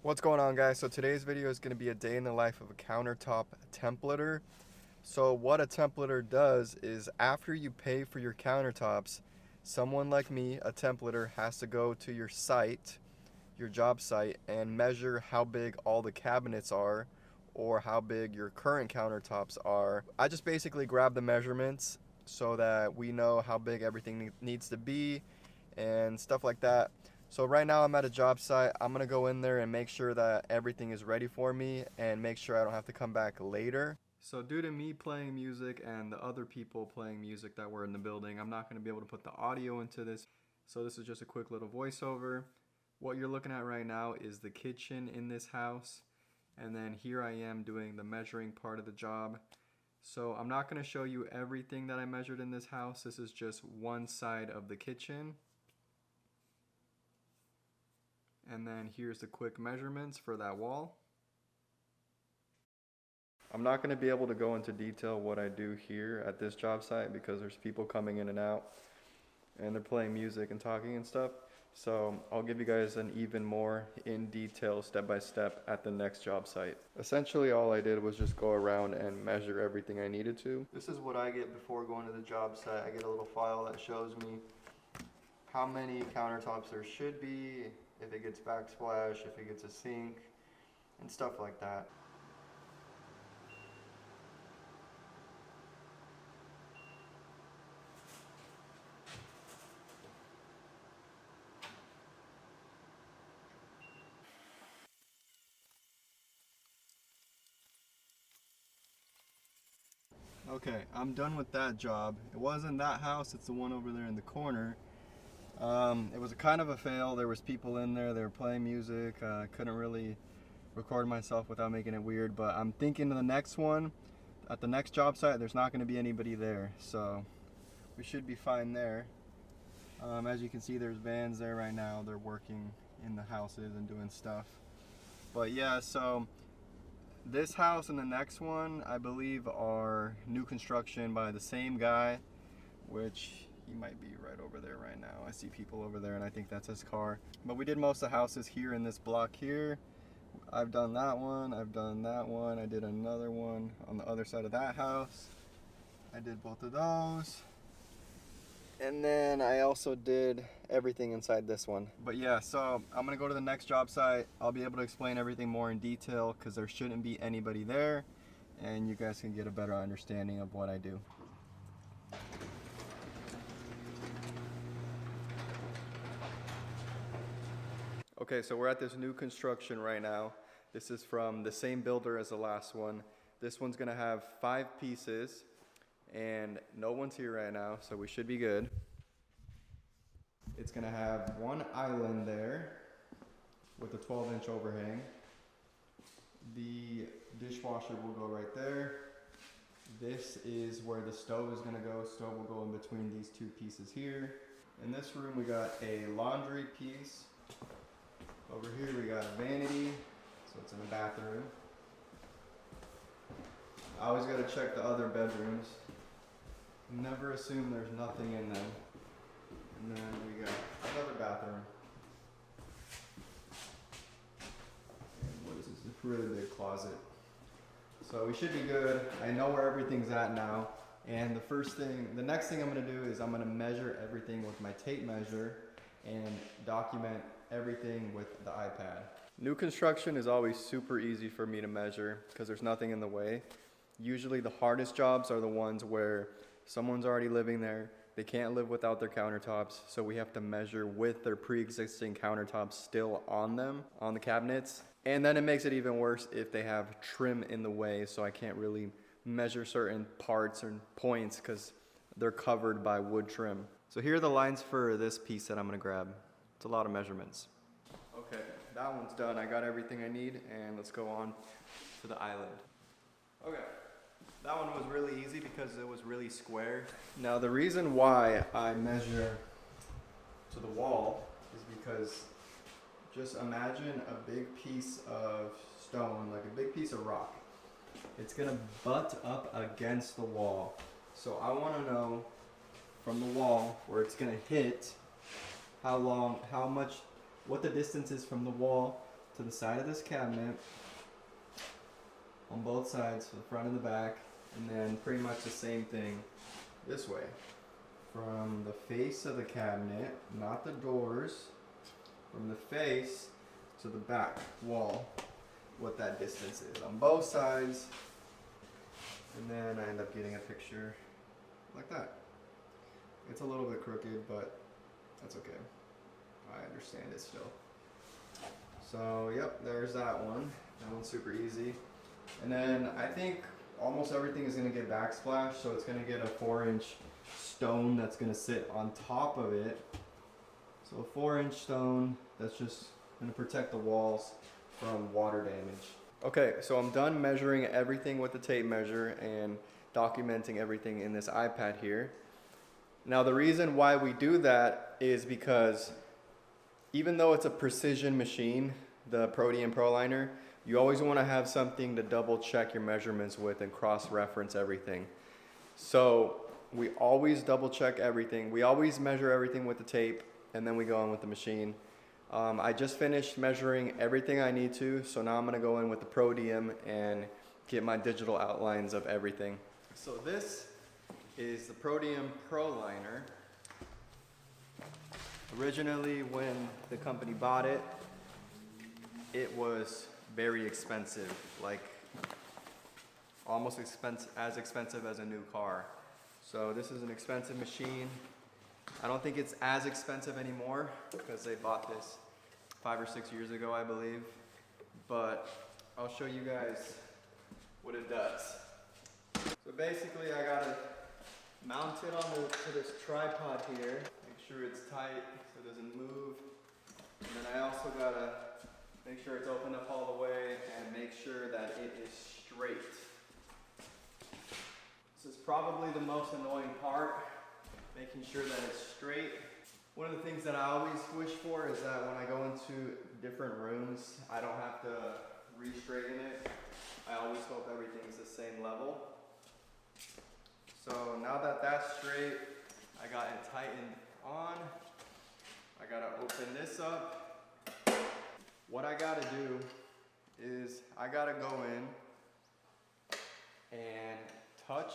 What's going on, guys? So today's video is going to be a day in the life of a countertop templator. So what a templator does is after you pay for your countertops, someone like me, a templator, has to go to your site, your job site, and measure how big all the cabinets are or how big your current countertops are. I just basically grab the measurements so that we know how big everything needs to be and stuff like that. So right now I'm at a job site. I'm gonna go in there and make sure that everything is ready for me and make sure I don't have to come back later. So due to me playing music and the other people playing music that were in the building, I'm not gonna be able to put the audio into this. So this is just a quick little voiceover. What you're looking at right now is the kitchen in this house. And then here I am doing the measuring part of the job. So I'm not gonna show you everything that I measured in this house. This is just one side of the kitchen. And then here's the quick measurements for that wall. I'm not going to be able to go into detail what I do here at this job site because there's people coming in and out and they're playing music and talking and stuff. So I'll give you guys an even more in detail step by step at the next job site. Essentially all I did was just go around and measure everything I needed to. This is what I get before going to the job site. I get a little file that shows me how many countertops there should be, if it gets backsplash, if it gets a sink, and stuff like that. Okay, I'm done with that job. It wasn't that house, it's the one over there in the corner. It was a kind of a fail. There was people in there, they were playing music. I couldn't really record myself without making it weird, but I'm thinking the next one, at the next job site, there's not going to be anybody there, so we should be fine there. As you can see, there's vans there right now. They're working in the houses and doing stuff. But yeah, so this house and the next one, I believe, are new construction by the same guy, which he might be right over there right now. I see people over there and I think that's his car. But we did most of the houses here in this block here. I've done that one, I've done that one, I did another one on the other side of that house. I did both of those. And then I also did everything inside this one. But yeah, so I'm gonna go to the next job site. I'll be able to explain everything more in detail because there shouldn't be anybody there and you guys can get a better understanding of what I do. Okay, so we're at this new construction right now. This is from the same builder as the last one. This one's gonna have 5 pieces and no one's here right now, so we should be good. It's gonna have one island there with a 12-inch overhang. The dishwasher will go right there. This is where the stove is gonna go. Stove will go in between these 2 pieces here. In this room we got a laundry piece. Over here we got a vanity, so it's in the bathroom. I always gotta check the other bedrooms. Never assume there's nothing in them. And then we got another bathroom. And what is this? It's a really big closet. So we should be good. I know where everything's at now. And the next thing I'm gonna do is I'm gonna measure everything with my tape measure and document everything with the iPad. New construction is always super easy for me to measure because there's nothing in the way. Usually the hardest jobs are the ones where someone's already living there, they can't live without their countertops, so we have to measure with their pre-existing countertops still on them, on the cabinets. And then it makes it even worse if they have trim in the way, so I can't really measure certain parts or points because they're covered by wood trim. So here are the lines for this piece that I'm gonna grab. It's a lot of measurements. Okay, that one's done. I got everything I need, and let's go on to the island. Okay, that one was really easy because it was really square. Now the reason why I measure to the wall is because just imagine a big piece of stone, like a big piece of rock. It's gonna butt up against the wall. So I wanna know from the wall where it's gonna hit, what the distance is from the wall to the side of this cabinet on both sides, the front and the back, and then pretty much the same thing this way. From the face of the cabinet, not the doors, from the face to the back wall, what that distance is on both sides. And then I end up getting a picture like that. It's a little bit crooked, but that's okay. I understand it still. So yep, there's that one. That one's super easy. And then I think almost everything is gonna get backsplash, so it's gonna get a 4-inch stone that's gonna sit on top of it. So a 4-inch stone that's just gonna protect the walls from water damage. Okay, so I'm done measuring everything with the tape measure and documenting everything in this iPad here. Now the reason why we do that is because even though it's a precision machine, the Prodim Proliner, you always want to have something to double check your measurements with and cross-reference everything. So we always double check everything. We always measure everything with the tape, and then we go on with the machine. I just finished measuring everything I need to, so now I'm going to go in with the Prodim and get my digital outlines of everything. So this is the Prodim Proliner. Originally, when the company bought it, it was very expensive, like almost as expensive as a new car. So this is an expensive machine. I don't think it's as expensive anymore because they bought this 5 or 6 years ago, I believe. But I'll show you guys what it does. So basically, I gotta mount it to this tripod here. Make sure it's tight so it doesn't move. And then I also gotta make sure it's open up all the way and make sure that it is straight. This is probably the most annoying part, making sure that it's straight. One of the things that I always wish for is that when I go into different rooms, I don't have to re-straighten it. I always hope everything's the same level. So now that that's straight, I got it tightened on. I gotta open this up. What I gotta do is I gotta go in and touch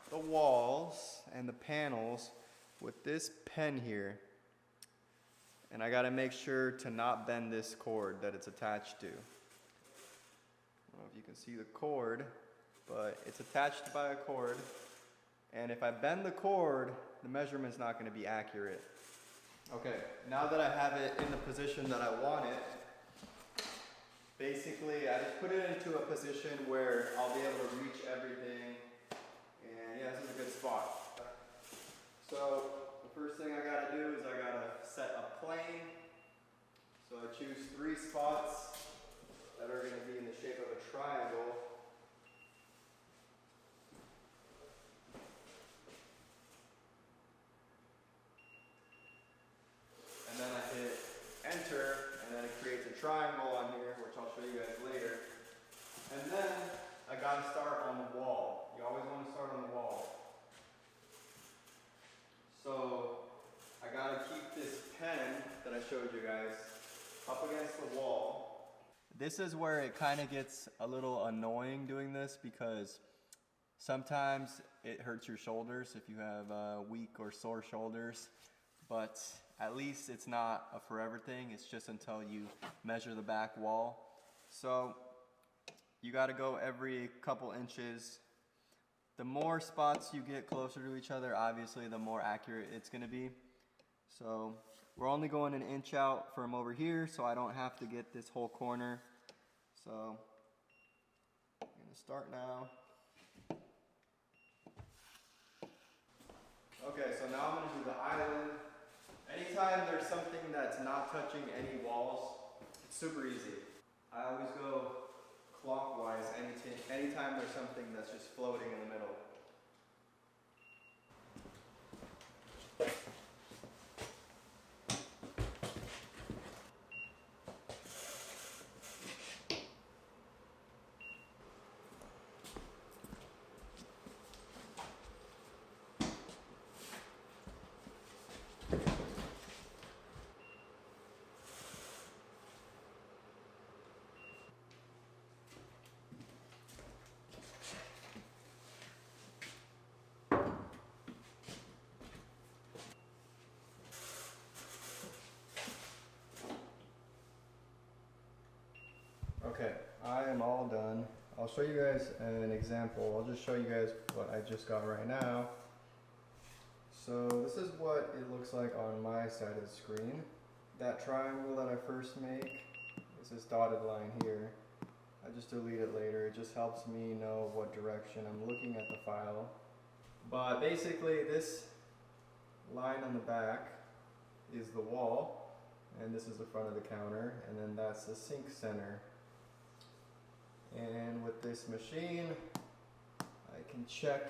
the walls and the panels with this pen here. And I gotta make sure to not bend this cord that it's attached to. I don't know if you can see the cord, but it's attached by a cord. And if I bend the cord, the measurement's not gonna be accurate. Okay, now that I have it in the position that I want it, basically I just put it into a position where I'll be able to reach everything. And yeah, this is a good spot. So the first thing I gotta do is I gotta set a plane. So I choose 3 spots that are gonna be in the shape of a triangle. And then I hit enter, and then it creates a triangle on here, which I'll show you guys later. And then I gotta start on the wall. You always want to start on the wall. So I gotta keep this pen that I showed you guys up against the wall. This is where it kind of gets a little annoying doing this because sometimes it hurts your shoulders if you have weak or sore shoulders, but at least it's not a forever thing. It's just until you measure the back wall. So you got to go every couple inches. The more spots you get closer to each other, obviously the more accurate it's going to be. So we're only going an inch out from over here, so I don't have to get this whole corner. So I'm going to start now. Okay, so now I'm going to do the island. Anytime there's something that's not touching any walls, it's super easy. I always go clockwise anytime there's something that's just floating in the middle. Okay, I am all done. I'll show you guys an example. I'll just show you guys what I just got right now. So this is what it looks like on my side of the screen. That triangle that I first make is this dotted line here. I just delete it later. It just helps me know what direction I'm looking at the file. But basically this line on the back is the wall, and this is the front of the counter, and then that's the sink center. And with this machine, I can check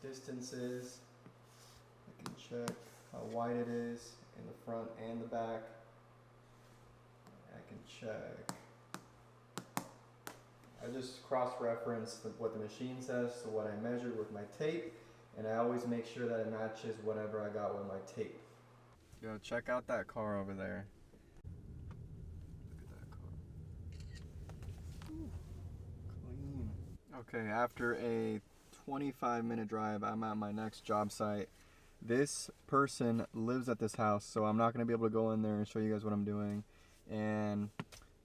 distances. I can check how wide it is in the front and the back. I can check. I just cross-reference what the machine says to what I measured with my tape, and I always make sure that it matches whatever I got with my tape. Yo, check out that car over there. Look at that car. Ooh, clean. Okay, after a 25-minute drive, I'm at my next job site. This person lives at this house, so I'm not going to be able to go in there and show you guys what I'm doing. And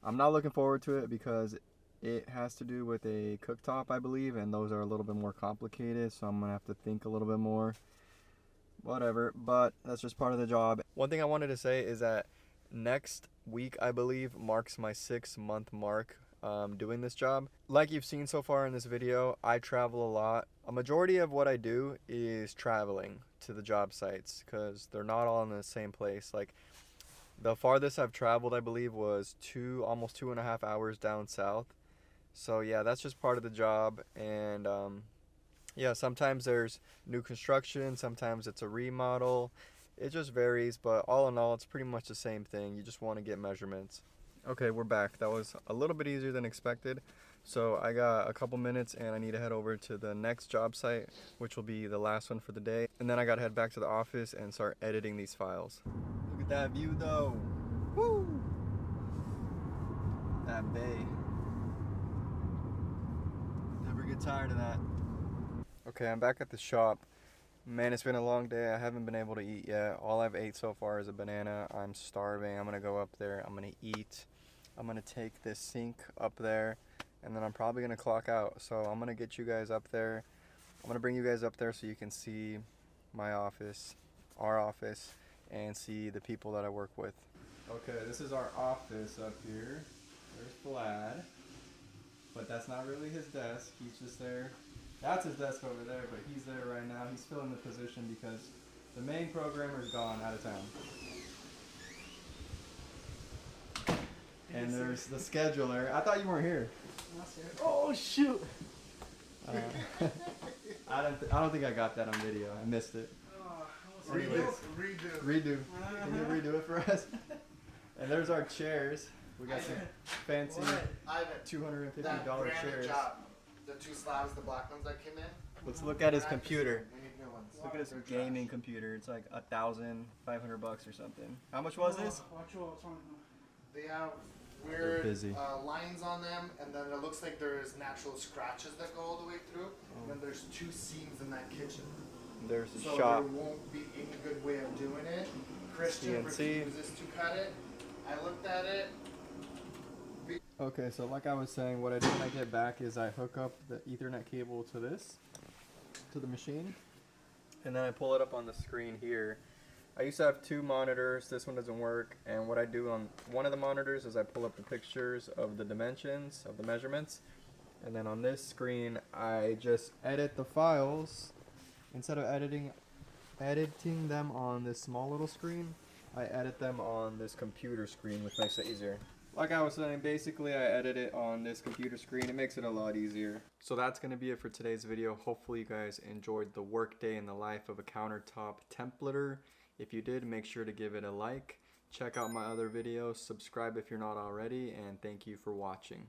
I'm not looking forward to it because it has to do with a cooktop, I believe, and those are a little bit more complicated, so I'm going to have to think a little bit more. Whatever, but that's just part of the job. One thing I wanted to say is that next week, I believe, marks my 6-month mark doing this job. Like you've seen so far in this video, I travel a lot. A majority of what I do is traveling to the job sites because they're not all in the same place. Like the farthest I've traveled, I believe, was almost 2.5 hours down south. So yeah, that's just part of the job. And yeah, sometimes there's new construction, sometimes it's a remodel. It just varies, but all in all, it's pretty much the same thing. You just want to get measurements. Okay, we're back. That was a little bit easier than expected. So I got a couple minutes and I need to head over to the next job site, which will be the last one for the day. And then I got to head back to the office and start editing these files. Look at that view though. Woo! That bay. Never get tired of that. Okay, I'm back at the shop. Man, it's been a long day. I haven't been able to eat yet. All I've ate so far is a banana. I'm starving. I'm gonna go up there. I'm gonna eat. I'm gonna take this sink up there, and then I'm probably gonna clock out. So I'm gonna get you guys up there. I'm gonna bring you guys up there so you can see my office, our office, and see the people that I work with. Okay, this is our office up here. There's Vlad, but that's not really his desk. He's just there. That's his desk over there, but he's there right now. He's filling the position because the main programmer is gone, out of town. And there's the scheduler. I thought you weren't here. Oh shoot! I don't think I got that on video. I missed it. Redo. Redo. Can you redo it for us? And there's our chairs. We got some fancy $250 chairs. Job. The 2 slabs, the black ones that came in. Let's look at his computer. We need new ones. Look at his gaming computer. It's like $1,500 or something. How much was this? They have weird lines on them, and then it looks like there's natural scratches that go all the way through. And then there's 2 seams in that kitchen. There's the so shop. there won't be any good way of doing it. Christian refuses to cut it. I looked at it. Okay, so like I was saying, what I do when I get back is I hook up the Ethernet cable to the machine, and then I pull it up on the screen here. I used to have 2 monitors. This one doesn't work, and what I do on one of the monitors is I pull up the pictures of the dimensions, of the measurements, and then on this screen I just edit the files. Instead of editing them on this small little screen, I edit them on this computer screen, which makes it easier. Like I was saying, basically I edit it on this computer screen. It makes it a lot easier. So that's going to be it for today's video. Hopefully you guys enjoyed the workday in the life of a countertop templator. If you did, make sure to give it a like. Check out my other videos, subscribe if you're not already, and thank you for watching.